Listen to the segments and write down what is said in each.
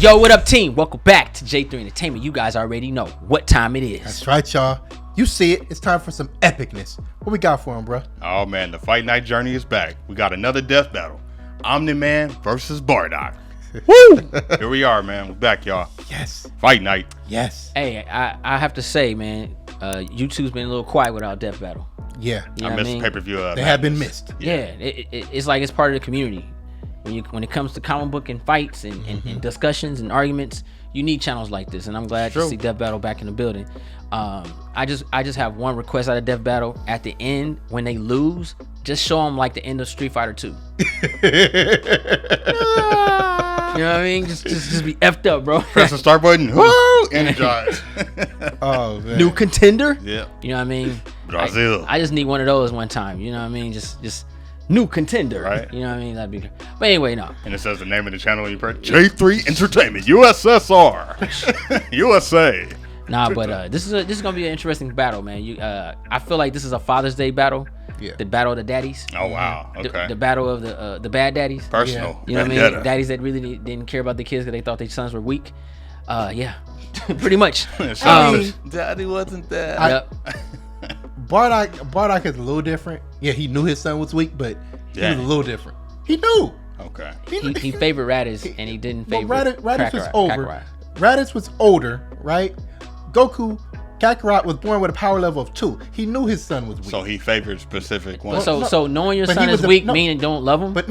Yo, what up, team? Welcome back to J3 Entertainment. You guys already know what time it is. That's right, y'all. You see it. It's time for some epicness. What we got for him, bro? Oh, man. The Fight Night journey is back. We got another death battle. Omni-Man versus Bardock. Woo! Here we are, man. We're back, y'all. Yes. Fight Night. Yes. Hey, I have to say, man, YouTube's been a little quiet without Death Battle. Yeah. You know I missed what the pay-per-view. They have been missed. Yeah, it's like it's part of the community. When it comes to comic book and fights and discussions and arguments, you need channels like this, and I'm glad to see Death Battle back in the building. I just have one request out of Death Battle. At the end, when they lose, just show them like the end of Street Fighter 2. You know what I mean? Just be effed up, bro. Press the start button. Woo! Energize. Oh, man. New contender. Yeah. You know what I mean? Brazil. I just need one of those one time. You know what I mean? Just new contender. Right. You know what I mean? That'd be good. But anyway, no. And it says the name of the channel when you press J3 Entertainment, USSR, USA. Nah, but this is gonna be an interesting battle, man. I feel like this is a Father's Day battle. Yeah. The battle of the daddies. Oh, wow. Okay. The battle of the bad daddies. Personal. You know what I mean? Daddies that really didn't care about the kids because they thought their sons were weak. Yeah, pretty much. Daddy wasn't that. Yep. Bardock is a little different. Yeah, he knew his son was weak, but he was a little different. He knew. Okay. He favored Raditz and he didn't favor Raditz was Kakarot. over. Raditz was older, right? Goku, Kakarot was born with a power level of 2. He knew his son was weak. So he favored specific ones. So knowing your son is weak meaning don't love him? But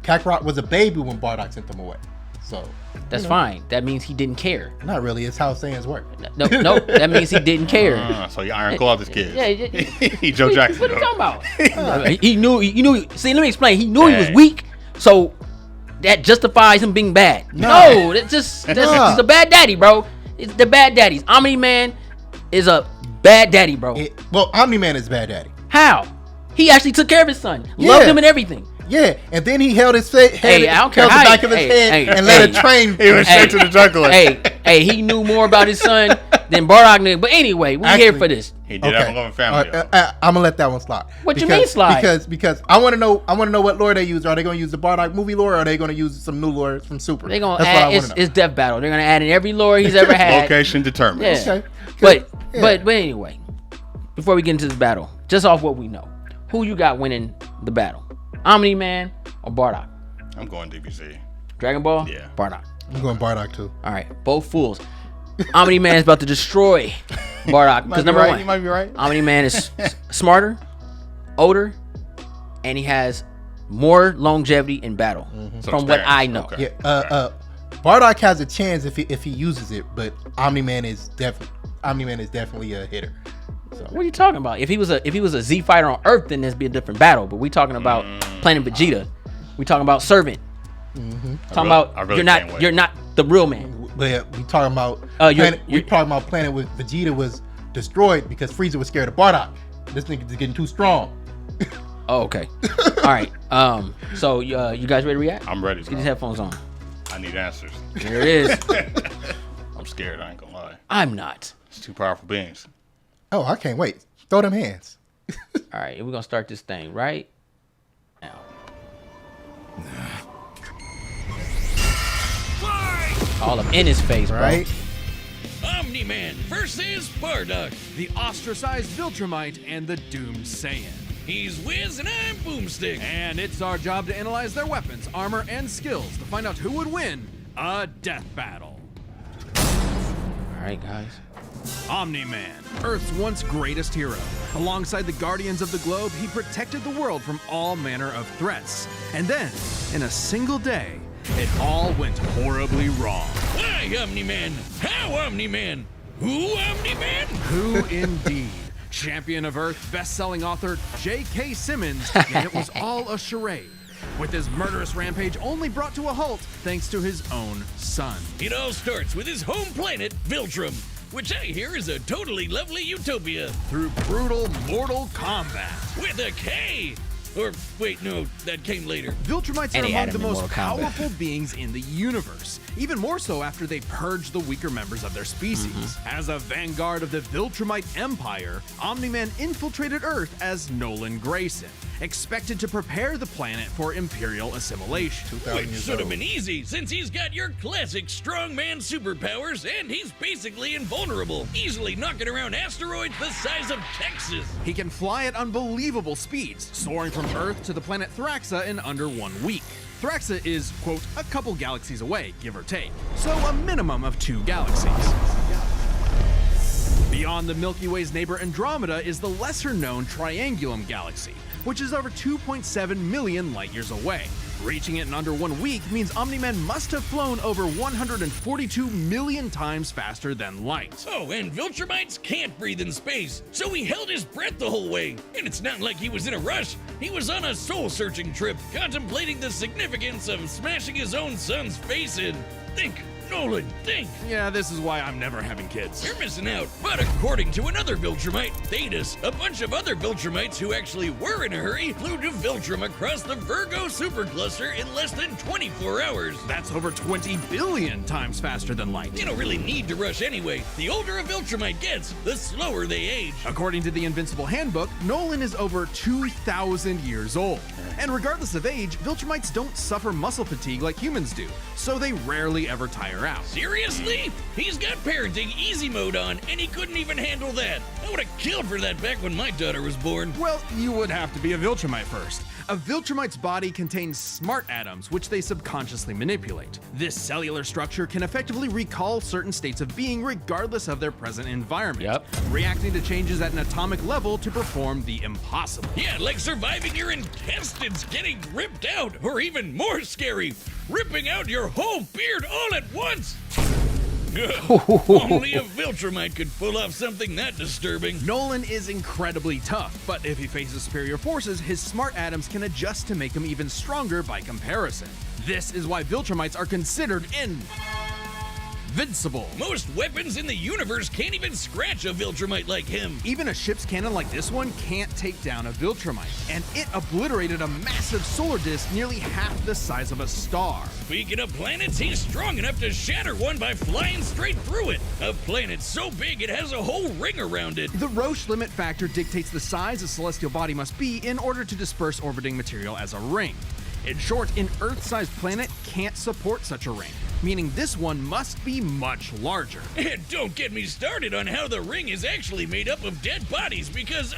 Kakarot was a baby when Bardock sent him away. So that's fine. That means he didn't care. Not really. It's how Saiyans work. No, that means he didn't care. So he Iron Clawed his kids. Yeah, he Joe Jackson. What are you talking about? He knew. See, let me explain. He knew he was weak, so that justifies him being bad. No, that's he's a bad daddy, bro. It's the bad daddies. Omni-Man is a bad daddy, bro. Omni-Man is bad daddy. How? He actually took care of his son, loved him and everything. Yeah, and then he held his head, I don't care how the back of his head, and let it train. He went straight to the jugular. He knew more about his son than Bardock knew. But anyway, we're here for this. He did have a loving family. I'm gonna let that one slide. What you mean slide? Because I want to know what lore they use. Are they gonna use the Bardock movie lore, or are they gonna use some new lore from Super? They're gonna add. It's Death Battle. They're gonna add in every lore he's ever had. Location determined. Yeah. Okay. But anyway, before we get into this battle, just off what we know, who you got winning the battle? Omni-Man or Bardock? I'm going DBZ. Dragon Ball? Yeah. Bardock. I'm going Bardock too. All right, both fools. Omni-Man is about to destroy Bardock because number one, you might be right. Omni-Man is smarter, older, and he has more longevity in battle. From what I know. Okay. Yeah. Bardock has a chance if he uses it, but Omni-Man is definitely a hitter. So. What are you talking about? If he was a Z fighter on Earth, then there'd be a different battle. But we talking about Planet Vegeta. We talking about Servant. Talking about you're not the real man. But yeah, we talking about Planet with Vegeta was destroyed because Frieza was scared of Bardock. This nigga is getting too strong. Oh, okay. All right. So you guys ready to react? I'm ready. Let's get these headphones on. I need answers. There it is. I'm scared. I ain't gonna lie. I'm not. It's two powerful beings. Oh, I can't wait. Throw them hands. All right, we're gonna start this thing right now. All up in his face, bro. Right? Omni-Man versus Bardock. The ostracized Viltrumite and the doomed Saiyan. He's Wiz and I'm Boomstick. And it's our job to analyze their weapons, armor, and skills to find out who would win a death battle. All right, guys. Omni-Man, Earth's once greatest hero. Alongside the Guardians of the Globe, he protected the world from all manner of threats. And then, in a single day, it all went horribly wrong. Why, Omni-Man? How, Omni-Man? Who, Omni-Man? Who indeed? Champion of Earth, best-selling author J.K. Simmons, and it was all a charade, with his murderous rampage only brought to a halt thanks to his own son. It all starts with his home planet, Viltrum, which I hear is a totally lovely utopia. Through brutal mortal combat. With a K! Or, wait, no, that came later. Viltrumites are among the most powerful beings in the universe, even more so after they purge the weaker members of their species. As a vanguard of the Viltrumite Empire, Omni-Man infiltrated Earth as Nolan Grayson, expected to prepare the planet for Imperial assimilation. 2,000 Which years should have old. been easy, since he's got your classic strongman superpowers and he's basically invulnerable, easily knocking around asteroids the size of Texas. He can fly at unbelievable speeds, soaring from Earth to the planet Thraxa in under 1 week. Thraxa is, quote, a couple galaxies away, give or take, so a minimum of 2 galaxies. Beyond the Milky Way's neighbor Andromeda is the lesser-known Triangulum Galaxy, which is over 2.7 million light-years away. Reaching it in under 1 week means Omni-Man must have flown over 142 million times faster than light. Oh, and Viltrumites can't breathe in space, so he held his breath the whole way. And it's not like he was in a rush. He was on a soul-searching trip, contemplating the significance of smashing his own son's face in. Think, Nolan, think. Yeah, this is why I'm never having kids. You're missing out. But according to another Viltrumite, Thetis, a bunch of other Viltrumites who actually were in a hurry flew to Viltrum across the Virgo supercluster in less than 24 hours. That's over 20 billion times faster than light. You don't really need to rush anyway. The older a Viltrumite gets, the slower they age. According to the Invincible handbook, Nolan is over 2,000 years old. And regardless of age, Viltrumites don't suffer muscle fatigue like humans do, so they rarely ever tire out. Seriously? He's got parenting easy mode on, and he couldn't even handle that. I would have killed for that back when my daughter was born. Well, you would have to be a Viltrumite first. A Viltrumite's body contains smart atoms, which they subconsciously manipulate. This cellular structure can effectively recall certain states of being regardless of their present environment, reacting to changes at an atomic level to perform the impossible. Yeah, like surviving your intestines getting ripped out, or even more scary, ripping out your whole beard all at once. Only a Viltrumite could pull off something that disturbing. Nolan is incredibly tough, but if he faces superior forces, his smart atoms can adjust to make him even stronger by comparison. This is why Viltrumites are considered invincible. Most weapons in the universe can't even scratch a Viltrumite like him. Even a ship's cannon like this one can't take down a Viltrumite, and it obliterated a massive solar disk nearly half the size of a star. Speaking of planets, he's strong enough to shatter one by flying straight through it. A planet so big it has a whole ring around it. The Roche limit factor dictates the size a celestial body must be in order to disperse orbiting material as a ring. In short, an Earth-sized planet can't support such a ring, meaning this one must be much larger. And don't get me started on how the ring is actually made up of dead bodies because,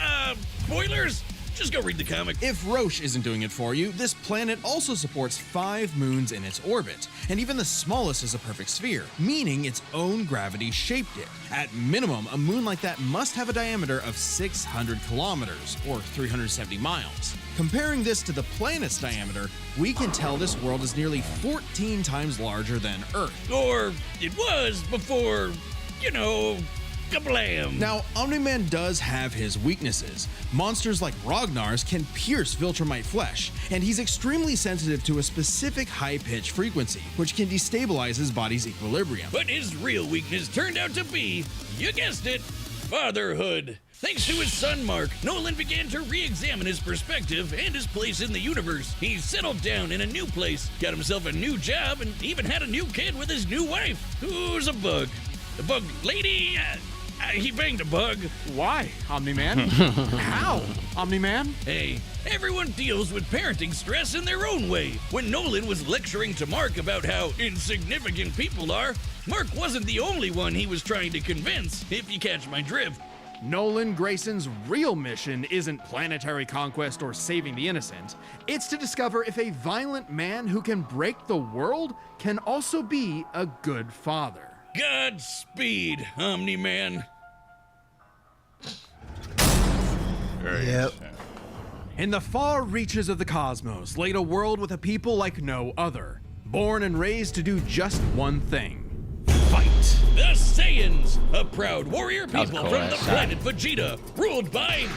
spoilers? Just go read the comic. If Roche isn't doing it for you, this planet also supports 5 moons in its orbit, and even the smallest is a perfect sphere, meaning its own gravity shaped it. At minimum, a moon like that must have a diameter of 600 kilometers, or 370 miles. Comparing this to the planet's diameter, we can tell this world is nearly 14 times larger than Earth. Or it was before, you know, kablam. Now, Omni-Man does have his weaknesses. Monsters like Ragnar's can pierce Viltrumite flesh, and he's extremely sensitive to a specific high-pitch frequency, which can destabilize his body's equilibrium. But his real weakness turned out to be, you guessed it, fatherhood. Thanks to his son Mark, Nolan began to re-examine his perspective and his place in the universe. He settled down in a new place, got himself a new job, and even had a new kid with his new wife, who's a bug. The bug lady, he banged a bug. Why, Omni-Man? How, Omni-Man? Hey, everyone deals with parenting stress in their own way. When Nolan was lecturing to Mark about how insignificant people are, Mark wasn't the only one he was trying to convince, if you catch my drift. Nolan Grayson's real mission isn't planetary conquest or saving the innocent. It's to discover if a violent man who can break the world can also be a good father. Godspeed, Omni-Man. Yep. In the far reaches of the cosmos laid a world with a people like no other, born and raised to do just one thing: fight. The Saiyans, a proud warrior people cool from the ass planet Vegeta, ruled by,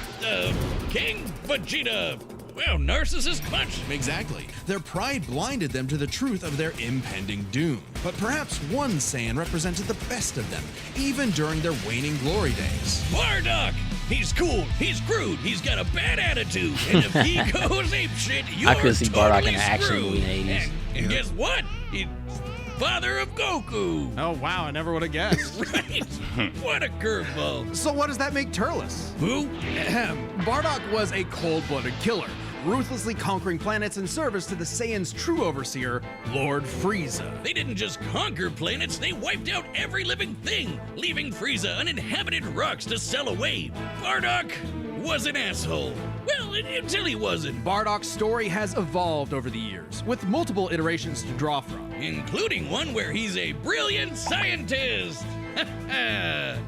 King Vegeta. Well, narcissist punch. Exactly. Their pride blinded them to the truth of their impending doom. But perhaps one Saiyan represented the best of them, even during their waning glory days. Bardock! He's cool, he's crude, he's got a bad attitude, and if he goes apeshit, you're I could see Bardock totally in an action screwed. movie in the 80s. And guess what? He's father of Goku. Oh wow, I never would have guessed. Right? What a curveball. So what does that make Turles? Who? Bardock was a cold-blooded killer, ruthlessly conquering planets in service to the Saiyans' true overseer, Lord Frieza. They didn't just conquer planets, they wiped out every living thing, leaving Frieza uninhabited rocks to sell away. Bardock was an asshole. Well, until he wasn't. Bardock's story has evolved over the years, with multiple iterations to draw from. Including one where he's a brilliant scientist.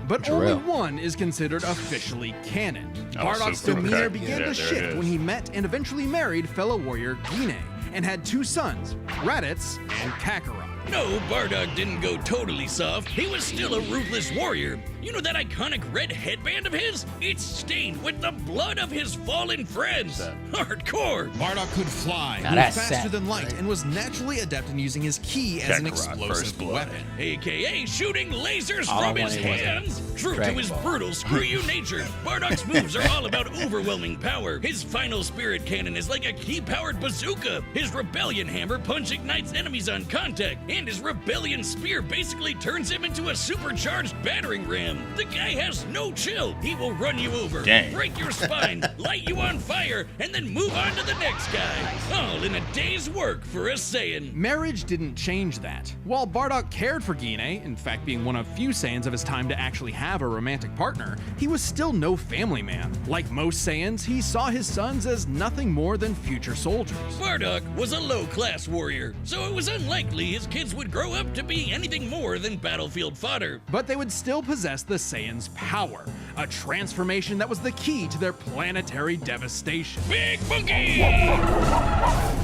But only one is considered officially canon. Bardock's demeanor began to shift when he met and eventually married fellow warrior Guinea, and had 2 sons, Raditz and Kakarot. No, Bardock didn't go totally soft. He was still a ruthless warrior. You know that iconic red headband of his? It's stained with the blood of his fallen friends. Hardcore. Bardock could fly, Now move that's faster sad. than light, and was naturally adept in using his ki as an Kakarot, explosive First Blood. weapon. AKA shooting lasers All I from his wanted was a hands. True to Dragon his Ball. brutal screw you nature, Bardock's moves are all about overwhelming power. His final spirit cannon is like a ki-powered bazooka. His rebellion hammer punch ignites enemies on contact, and his rebellion spear basically turns him into a supercharged battering ram. The guy has no chill. He will run you over, Dang. break your spine, light you on fire, and then move on to the next guy. All in a day's work for a Saiyan. Marriage didn't change that. While Bardock cared for Guinea, in fact being one of few Saiyans of his time to actually have a romantic partner, he was still no family man. Like most Saiyans, he saw his sons as nothing more than future soldiers. Bardock was a low-class warrior, so it was unlikely his kids would grow up to be anything more than battlefield fodder. But they would still possess the Saiyans' power, a transformation that was the key to their planetary devastation. Big Monkey!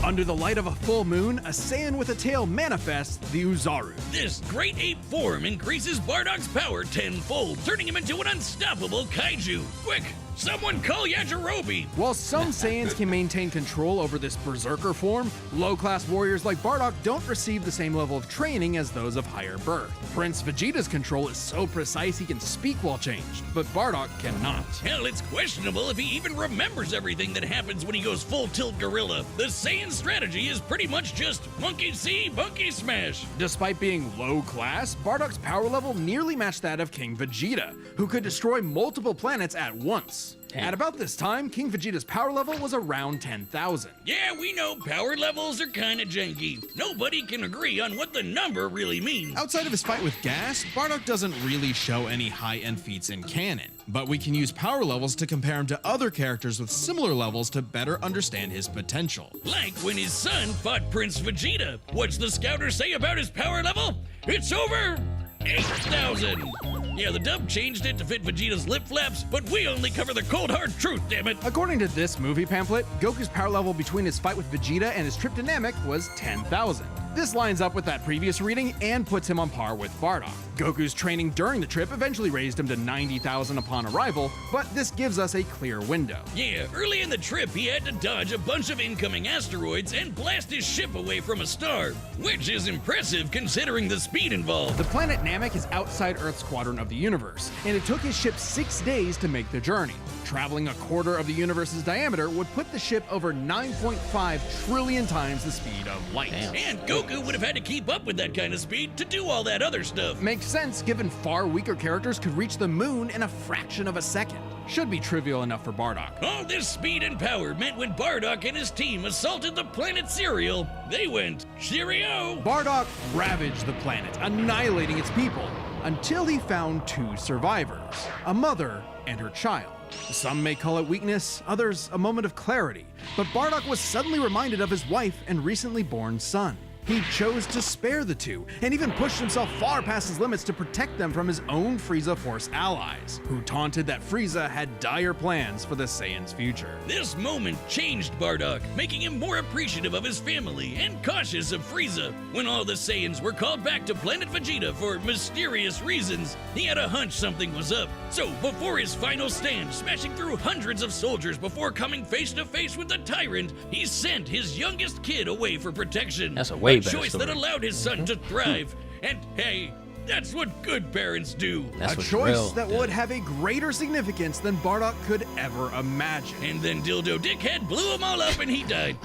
Under the light of a full moon, a Saiyan with a tail manifests the Uzaru. This great ape form increases Bardock's power tenfold, turning him into an unstoppable kaiju. Quick, someone call Yajirobe! While some Saiyans can maintain control over this berserker form, low-class warriors like Bardock don't receive the same level of training as those of higher birth. Prince Vegeta's control is so precise he can speak while changed, but Bardock cannot. Hell, it's questionable if he even remembers everything that happens when he goes full-tilt gorilla. The Saiyan strategy is pretty much just monkey see, monkey smash. Despite being low-class, Bardock's power level nearly matched that of King Vegeta, who could destroy multiple planets at once. At about this time, King Vegeta's power level was around 10,000. Yeah, we know power levels are kinda janky. Nobody can agree on what the number really means. Outside of his fight with Gas, Bardock doesn't really show any high-end feats in canon, but we can use power levels to compare him to other characters with similar levels to better understand his potential. Like when his son fought Prince Vegeta. What's the scouter say about his power level? It's over 8,000. Yeah, the dub changed it to fit Vegeta's lip flaps, but we only cover the cold hard truth, damn it. According to this movie pamphlet, Goku's power level between his fight with Vegeta and his trip to Namek was 10,000. This lines up with that previous reading and puts him on par with Bardock. Goku's training during the trip eventually raised him to 90,000 upon arrival, but this gives us a clear window. Yeah, early in the trip, he had to dodge a bunch of incoming asteroids and blast his ship away from a star, which is impressive considering the speed involved. The planet Namek is outside Earth's quadrant of the universe, and it took his ship 6 days to make the journey. Traveling a quarter of the universe's diameter would put the ship over 9.5 trillion times the speed of light. Damn. And Goku would have had to keep up with that kind of speed to do all that other stuff. Makes sense given far weaker characters could reach the moon in a fraction of a second. Should be trivial enough for Bardock. All this speed and power meant when Bardock and his team assaulted the planet Cereal, they went, cheerio! Bardock ravaged the planet, annihilating its people, until he found 2 survivors, a mother and her child. Some may call it weakness, others a moment of clarity, but Bardock was suddenly reminded of his wife and recently born son. He chose to spare the 2, and even pushed himself far past his limits to protect them from his own Frieza Force allies, who taunted that Frieza had dire plans for the Saiyans' future. This moment changed Bardock, making him more appreciative of his family and cautious of Frieza. When all the Saiyans were called back to Planet Vegeta for mysterious reasons, he had a hunch something was up. So, before his final stand, smashing through hundreds of soldiers before coming face to face with the tyrant, he sent his youngest kid away for protection. That's a way a better choice story. that allowed his son to thrive. And hey, that's what good parents do. That's A what choice real that did. would have a greater significance than Bardock could ever imagine. And then Dildo Dickhead blew them all up and he died.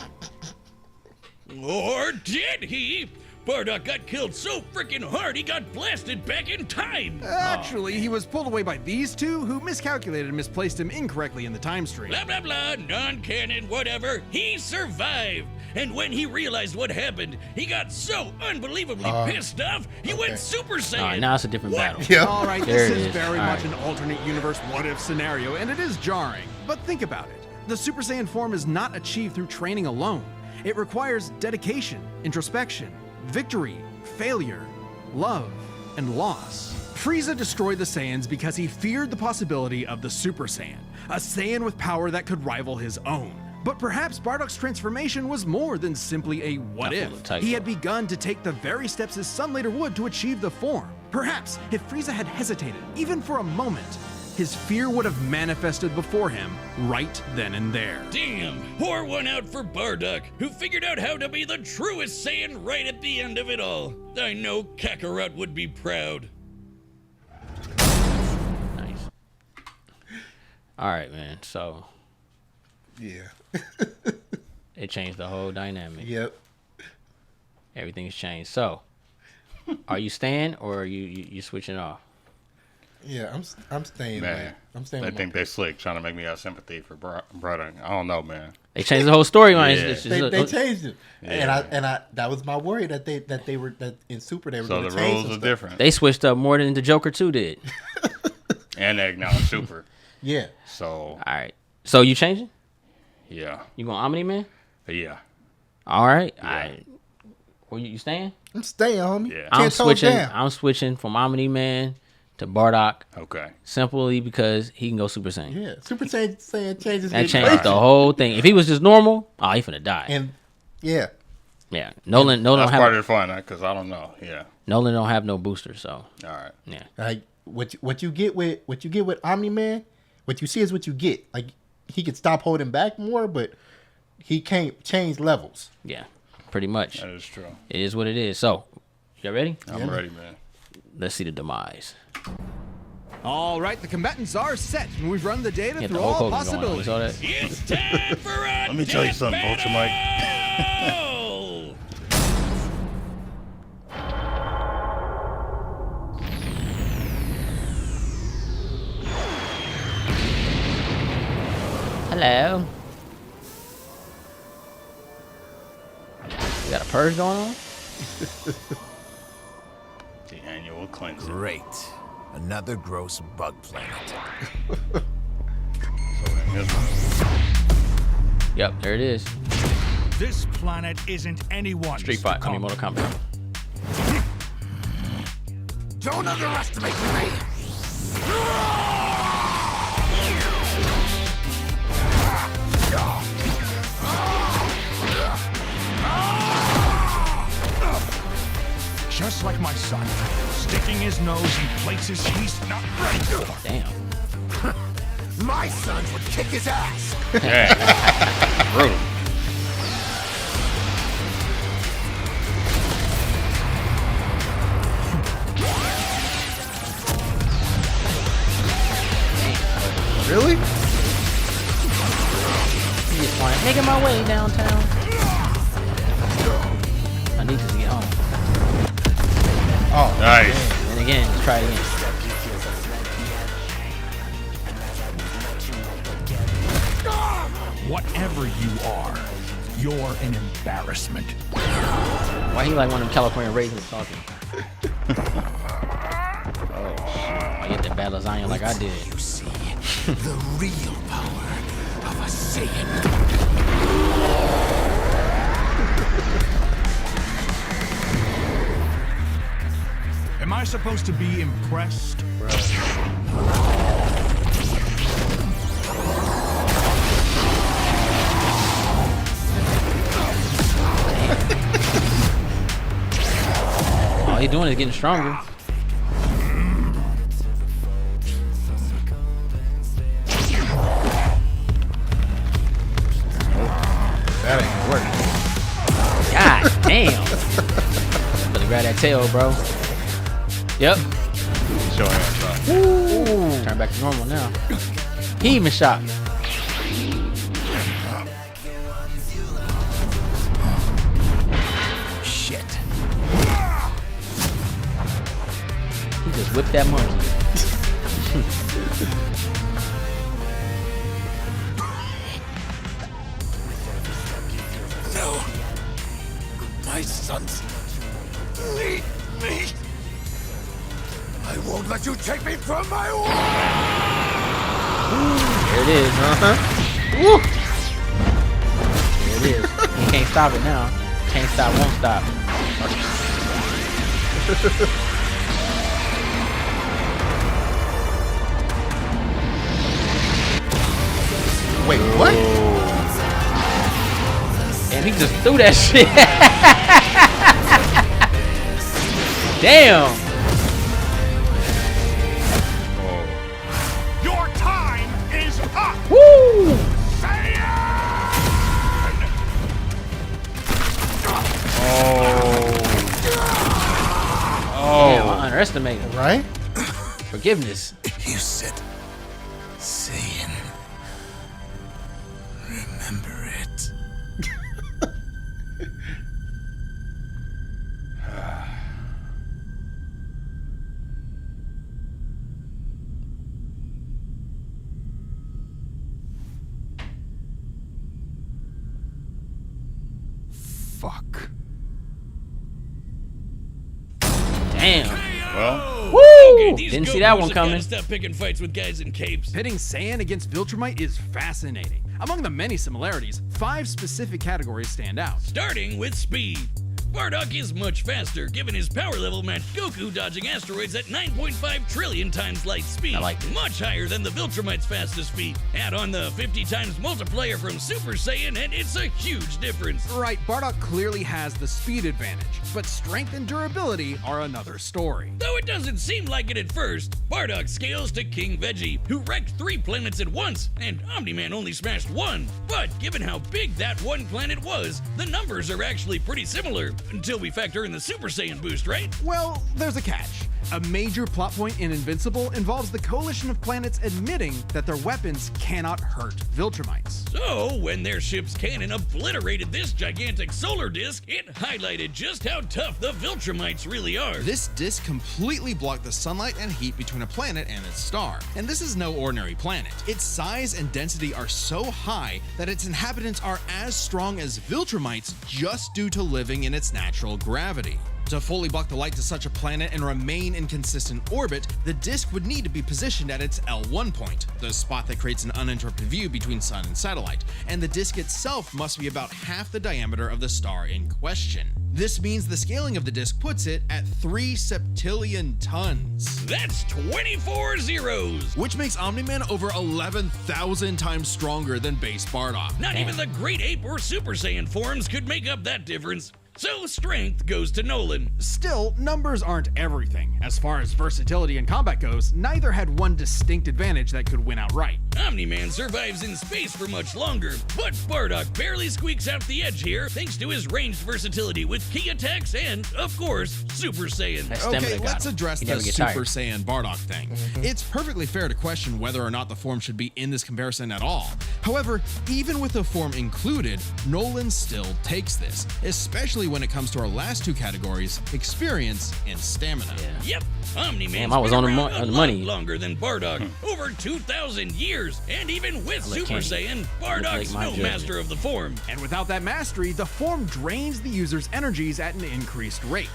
Or did he? Bardock got killed so freaking hard he got blasted back in time. Actually, he was pulled away by these two who miscalculated and misplaced him incorrectly in the time stream. Blah, blah, blah, non-canon, whatever. He survived. And when he realized what happened, he got so unbelievably pissed off, he went Super Saiyan. All right, now it's a different battle. Yeah. All right, There this it is is. very All much right. an alternate universe what-if scenario, and it is jarring. But think about it. The Super Saiyan form is not achieved through training alone. It requires dedication, introspection, victory, failure, love, and loss. Frieza destroyed the Saiyans because he feared the possibility of the Super Saiyan, a Saiyan with power that could rival his own. But perhaps Bardock's transformation was more than simply a what-if. He had begun to take the very steps his son later would to achieve the form. Perhaps if Frieza had hesitated, even for a moment, his fear would have manifested before him right then and there. Damn, pour one out for Bardock, who figured out how to be the truest Saiyan right at the end of it all. I know Kakarot would be proud. Nice. All right, man. So Yeah. it changed the whole dynamic. Yep. Everything's changed. So, are you staying or are you switching off? Yeah, I'm staying, man. I'm staying. They with think they slick, trying to make me have sympathy for Bardock. I don't know, man. They changed the whole storyline. Yeah. They changed it, Yeah. and I that was my worry that they were in Super they were So going the to change rules some are stuff. different. They switched up more than the Joker 2 did. And they now Super. Yeah. So, All right. So you changing? yeah. You going Omni-Man? Yeah. All right. Yeah. All right. Well, you staying? I'm staying, homie. Yeah. I'm 10 toes switching. down. I'm switching from Omni-Man to Bardock Okay. simply because he can go Super Saiyan. Yeah, Super Saiyan changes. That his changed face. the whole thing. If he was just normal, oh, he finna die. And yeah, Yeah. Nolan That's don't part have of the fun, because I don't know. Yeah. Nolan don't have no booster, so All right. yeah. like what you get with Omni-Man, what you see is what you get. Like he could stop holding back more, but he can't change levels. Yeah. Pretty much. That is true. It is what it is. So, you ready? I'm ready, man. Let's see the demise. All right, the combatants are set, and we've run the data Get the through Hulk all Hogan going on. You possibilities. saw that? It's time for a Let me tell you death something, Vulture Mike. battle! Hello. You got a purge going on? The annual cleansing. Great. Another gross bug planet. Yep, there it is. This planet isn't anyone's. Street Fight. I mean, Mortal Kombat. Don't underestimate me! Just like my son, sticking his nose in places he's not ready for. Damn. My sons would kick his ass! Yeah. Brutal. Really? You just want to making my way downtown. I need to get home. Oh, Nice. And again, let's try it again. Whatever you are, you're an embarrassment. Why he like one of them California raisins talking? I get that bad lasagna like I did. You see the real power of a Saiyan. Am I supposed to be impressed? All he doing is getting stronger. that ain't working. God damn. Better grab that tail, bro. Yep. Show hands up. Turn back to normal now. He even shot. Shit. He just whipped that money. No. My sons need me. I won't let you take me from my war. There it is. Woo. There it is. You can't stop it now. Can't stop, won't stop. Wait, what? And he just threw that shit. Damn. Your time is up. Woo. Damn, I underestimated him. Right? Forgiveness. You said Saiyan. Remember it. Fuck. Damn. Well, Woo! Okay, these Didn't see that one go-go's have coming. gotta Stop picking fights with guys in capes. Pitting Saiyan against Viltrumite is fascinating. Among the many similarities, 5 specific categories stand out. Starting with speed. Bardock is much faster, given his power level matched Goku dodging asteroids at 9.5 trillion times light speed. I like this. Much higher than the Viltrumite's fastest speed. Add on the 50 times multiplier from Super Saiyan, and it's a huge difference. Right, Bardock clearly has the speed advantage, but strength and durability are another story. Though it doesn't seem like it at first, Bardock scales to King Veggie, who wrecked 3 planets at once, and Omni-Man only smashed 1. But given how big that one planet was, the numbers are actually pretty similar, until we factor in the Super Saiyan boost, right? Well, there's a catch. A major plot point in Invincible involves the coalition of planets admitting that their weapons cannot hurt Viltrumites. So, when their ship's cannon obliterated this gigantic solar disk, it highlighted just how tough the Viltrumites really are. This disk completely blocked the sunlight and heat between a planet and its star. And this is no ordinary planet. Its size and density are so high that its inhabitants are as strong as Viltrumites just due to living in its natural gravity. To fully block the light to such a planet and remain in consistent orbit, the disk would need to be positioned at its L1 point, the spot that creates an uninterrupted view between sun and satellite, and the disk itself must be about half the diameter of the star in question. This means the scaling of the disk puts it at 3 septillion tons. That's 24 zeros! Which makes Omni-Man over 11,000 times stronger than base Bardock. Not even the Great Ape or Super Saiyan forms could make up that difference. So strength goes to Nolan. Still, numbers aren't everything. As far as versatility in combat goes, neither had one distinct advantage that could win outright. Omni-Man survives in space for much longer, but Bardock barely squeaks out the edge here thanks to his ranged versatility with key attacks and, of course, Super Saiyan. That stamina Okay, got let's him. address He the never gets Super tired. Saiyan Bardock thing. It's perfectly fair to question whether or not the form should be in this comparison at all. However, even with the form included, Nolan still takes this, especially when it comes to our last 2 categories, experience and stamina. Yep, Omni-Man's Damn, I was been on the around on a the lot money. longer than Bardock, over 2,000 years, and even with let Super Kenny Saiyan, Bardock's make my no judgment. master of the form. And without that mastery, the form drains the user's energies at an increased rate.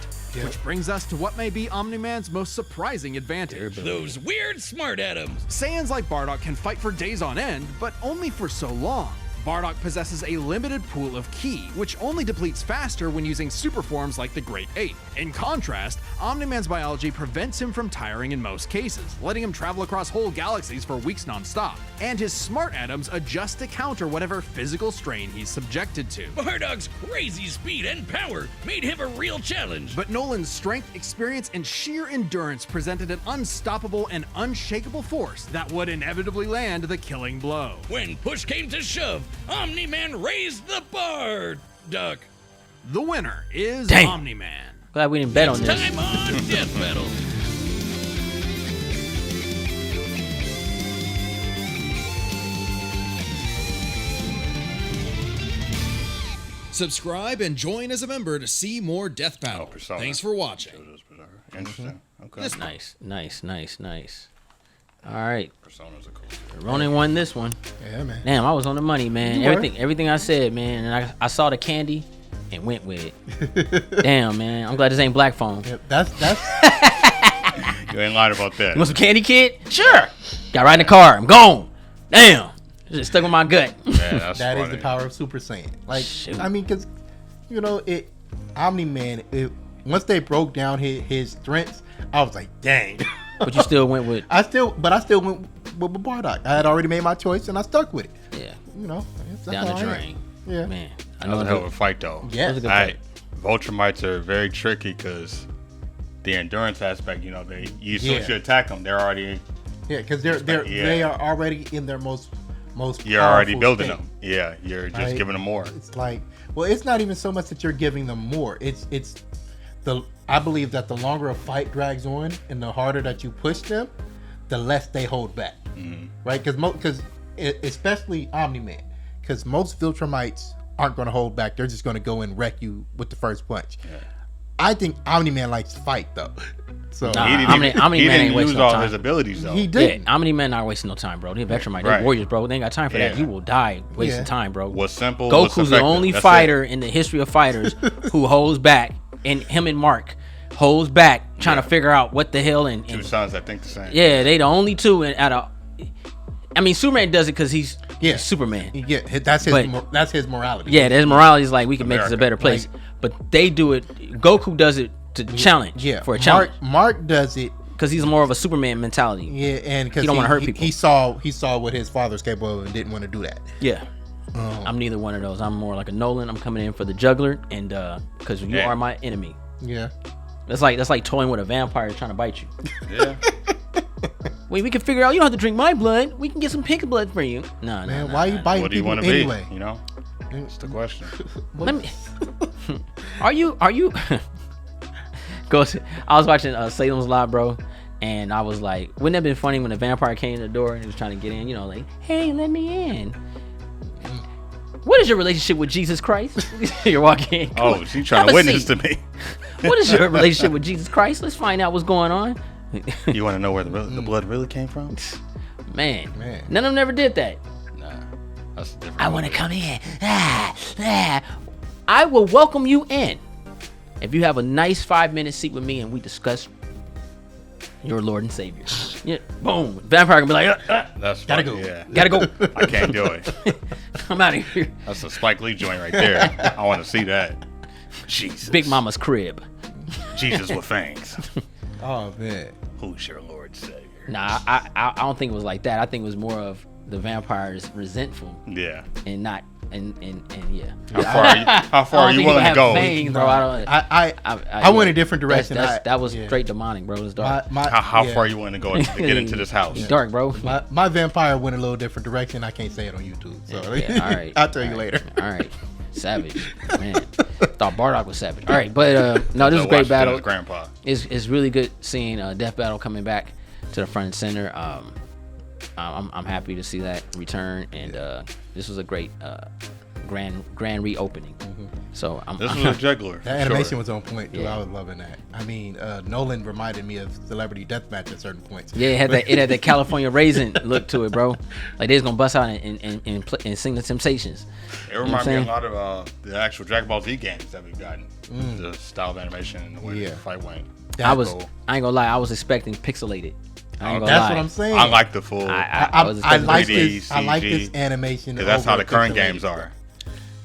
Which brings us to what may be Omni-Man's most surprising advantage. Those weird smart atoms. Saiyans like Bardock can fight for days on end, but only for so long. Bardock possesses a limited pool of ki, which only depletes faster when using super forms like the Great Ape. In contrast, Omni-Man's biology prevents him from tiring in most cases, letting him travel across whole galaxies for weeks non-stop. And his smart atoms adjust to counter whatever physical strain he's subjected to. Bardock's crazy speed and power made him a real challenge. But Nolan's strength, experience, and sheer endurance presented an unstoppable and unshakable force that would inevitably land the killing blow. When push came to shove, Omni-Man raised the bar. Duck. The winner is Damn. Omni-Man. Glad we didn't bet on this. Time on Death Battle. Subscribe and join as a member to see more Death Battle. Persona. Thanks for watching. Interesting. Okay. Nice. All right. Personas are cool. Ronin won this one. Yeah, man. Damn, I was on the money, man. You were. Everything I said, man, and I saw the candy and went with it. Damn, man. I'm glad this ain't black phone. Yeah, that's You ain't lying about that. You want some candy, kid? Sure. Got right in the car. I'm gone. Damn. Just stuck with my gut. Yeah, that's that is funny. the power of Super Saiyan. Like, Shoot. I mean, because Omni-Man, once they broke down his strengths, I was like, dang. But you still went with. I still went with Bardock. I had already made my choice and I stuck with it. Yeah. That's Down the all I had. drain. Yeah. Man. I That was a know hell of a fight, though. Yeah. It was a good All fight. right. Viltrumites are very tricky because the endurance aspect, you as soon as you Yeah. attack them, they're already. Yeah, because Yeah. they are already in their most You're already powerful building state. them. Yeah, you're just Right? giving them more. It's like, well, it's not even so much that you're giving them more. I believe that the longer a fight drags on and the harder that you push them, the less they hold back. Right? Because especially Omni-Man, because most Viltrumites aren't going to hold back. They're just going to go and wreck you with the first punch. Yeah. I think Omni-Man likes to fight though. So Nah, He didn't, Omni-Man he ain't didn't wasting use no all time. his abilities, though. he Yeah, didn't. Omni-Man not wasting no time, bro. They're Veteran, they're Right. warriors, bro. They ain't got time for that. Yeah. He will die wasting Yeah. time, bro. Was simple. was Goku's the effective. only That's fighter it. in the history of fighters who holds back, and him and Mark holds back, trying to figure out what the hell. And Two sons that think the same. yeah, they the only two. And I mean, Superman does it because he's Superman. Yeah, that's his morality. Yeah, there's morality is like we can make this a America. better place, but they do it. Goku does it to challenge. Yeah, for a challenge Mark does it. because he's more of a Superman mentality. Yeah, and because He don't wanna hurt people. He saw what his father's capable of and didn't want to do that. Yeah. I'm neither one of those. I'm more like a Nolan. I'm coming in for the juggler, and because you Yeah. are my enemy. Yeah. That's like toying with a vampire trying to bite you. Yeah. We can figure out. You don't have to drink my blood. We can get some pink blood for you. No, Man, why are you biting What do you people want to anyway? be? That's the question. Let me. Are you? Go. I was watching Salem's Lot, bro, and I was like, wouldn't it have been funny when the vampire came to the door and he was trying to get in? Like, hey, let me in. What is your relationship with Jesus Christ? You're walking in. Oh, she's trying Have to a witness seat. to me. What is your relationship with Jesus Christ? Let's find out what's going on. You want to know where the blood really came from? Man, Man. none of them never did that. Nah, that's a different. I want to come in. I will welcome you in if you have a nice 5-minute seat with me and we discuss your Lord and Savior. Yeah, boom. Vampire can be like, That's Gotta funny, go. Yeah. gotta go. I can't do it. I'm out of here. That's a Spike Lee joint right there. I want to see that. Jesus. Big Mama's crib. Jesus with fangs. Oh man. Who's your Lord Savior? Nah, I don't think it was like that. I think it was more of the vampires resentful Yeah. and not and yeah. How far are you willing to go? Fangs, bro. I went a different direction. That was yeah. straight demonic, bro. It was dark. How yeah. far are you willing to go to get into this house? Dark, bro. My vampire went a little different direction. I can't say it on YouTube, so Yeah, all right. I'll tell you later. All right. Savage. Man. Thought Bardock was savage. All right, but no, this was a great battle. His grandpa. It's really good seeing Death Battle coming back to the front and center. I'm happy to see that return, and this was a great grand reopening. So This was a juggler. That animation was on point, dude. Yeah. I was loving that. I mean, Nolan reminded me of Celebrity Deathmatch at certain points. yeah, it had that California raisin look to it, bro. Like they was gonna bust out and sing the Temptations. It You know what reminded I'm me a saying? lot of the actual Dragon Ball Z games that we've gotten. The style of animation and the way Yeah. the fight went. I ain't gonna lie, I was expecting pixelated. I ain't gonna That's lie. what I'm saying. I like the full. I was I expecting like 3D, this. I like this CG, animation. Because that's how over the current pixelated games stuff. are,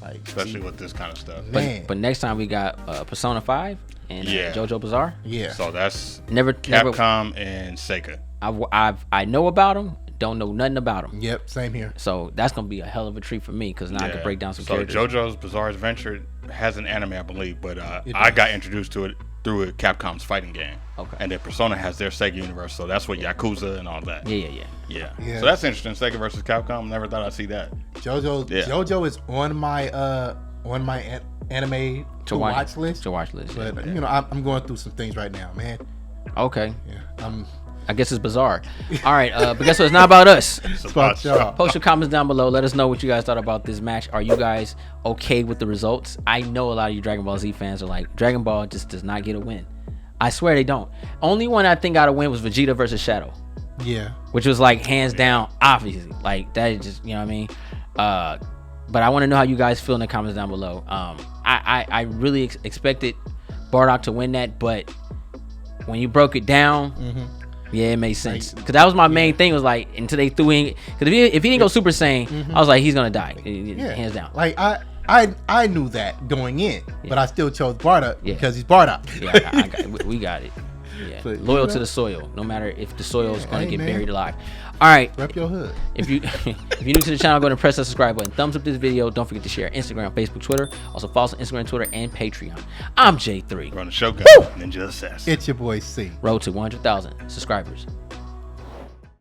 Like, especially with this kind of stuff. man. But next time we got Persona 5 and Yeah. JoJo Bizarre. yeah. So that's Never. Capcom and Sega. I know about them. Don't know nothing about them. Yep. Same here. So that's gonna be a hell of a treat for me because now I can break down some so characters. JoJo's Bizarre Adventure has an anime, I believe, but I got introduced to it through Capcom's fighting game. Okay. And then Persona has their Sega universe, so that's what Yakuza and all that. Yeah. Yeah. So that's interesting. Sega versus Capcom. Never thought I'd see that. JoJo is on my anime to watch list. To watch list. But I'm going through some things right now, man. Okay. Yeah. I guess it's bizarre. All right. But guess what? It's not about us. It's Fuck y'all. Post your comments down below. Let us know what you guys thought about this match. Are you guys okay with the results? I know a lot of you Dragon Ball Z fans are like, Dragon Ball just does not get a win. I swear they don't. Only one I think got to win was Vegeta versus Shadow. Yeah. Which was like hands down, obviously. Like that is just, you know what I mean? But I want to know how you guys feel in the comments down below. I really expected Bardock to win that, but when you broke it down, yeah, it made sense. Because that was my main thing, was like, until they threw in, because if he didn't go Super Saiyan, I was like, he's gonna die, hands down. Like I knew that going in, but I still chose Bardock because he's Bardock. We got it. Yeah. But, loyal to the soil, no matter if the soil is going to get buried alive. All right. Rep your hood. If you're new to the channel, go ahead and press that subscribe button. Thumbs up this video. Don't forget to share Instagram, Facebook, Twitter. Also follow us on Instagram, Twitter, and Patreon. I'm J3. We're on the Showdown. Ninja Assassin. It's your boy C. Road to 100,000 subscribers.